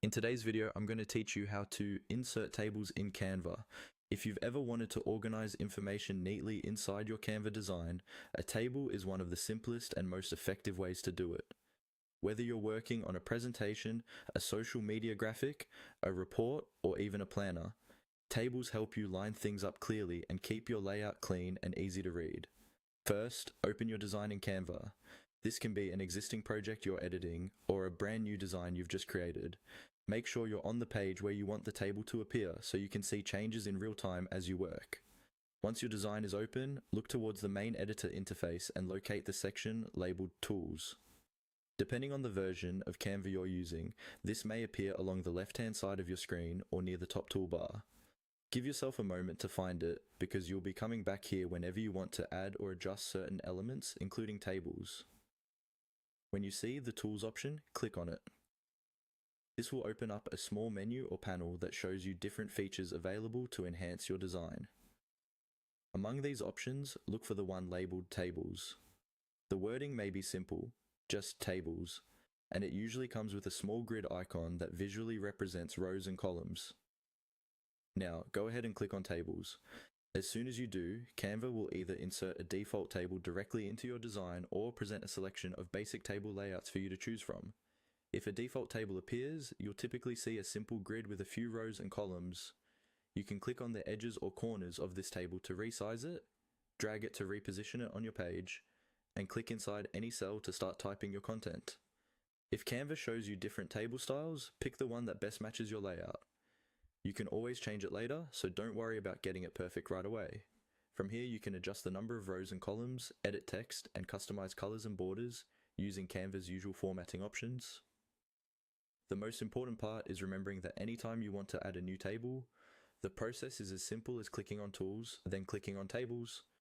In today's video, I'm going to teach you how to insert tables in Canva. If you've ever wanted to organize information neatly inside your Canva design, a table is one of the simplest and most effective ways to do it. Whether you're working on a presentation, a social media graphic, a report, or even a planner, tables help you line things up clearly and keep your layout clean and easy to read. First, open your design in Canva. This can be an existing project you're editing or a brand new design you've just created. Make sure you're on the page where you want the table to appear so you can see changes in real time as you work. Once your design is open, look towards the main editor interface and locate the section labeled Tools. Depending on the version of Canva you're using, this may appear along the left-hand side of your screen or near the top toolbar. Give yourself a moment to find it because you'll be coming back here whenever you want to add or adjust certain elements, including tables. When you see the Tools option, click on it. This will open up a small menu or panel that shows you different features available to enhance your design. Among these options, look for the one labeled Tables. The wording may be simple, just Tables, and it usually comes with a small grid icon that visually represents rows and columns. Now, go ahead and click on Tables. As soon as you do, Canva will either insert a default table directly into your design or present a selection of basic table layouts for you to choose from. If a default table appears, you'll typically see a simple grid with a few rows and columns. You can click on the edges or corners of this table to resize it, drag it to reposition it on your page, and click inside any cell to start typing your content. If Canva shows you different table styles, pick the one that best matches your layout. You can always change it later, so don't worry about getting it perfect right away. From here you can adjust the number of rows and columns, edit text, and customize colors and borders using Canva's usual formatting options. The most important part is remembering that anytime you want to add a new table, the process is as simple as clicking on Tools, then clicking on Tables,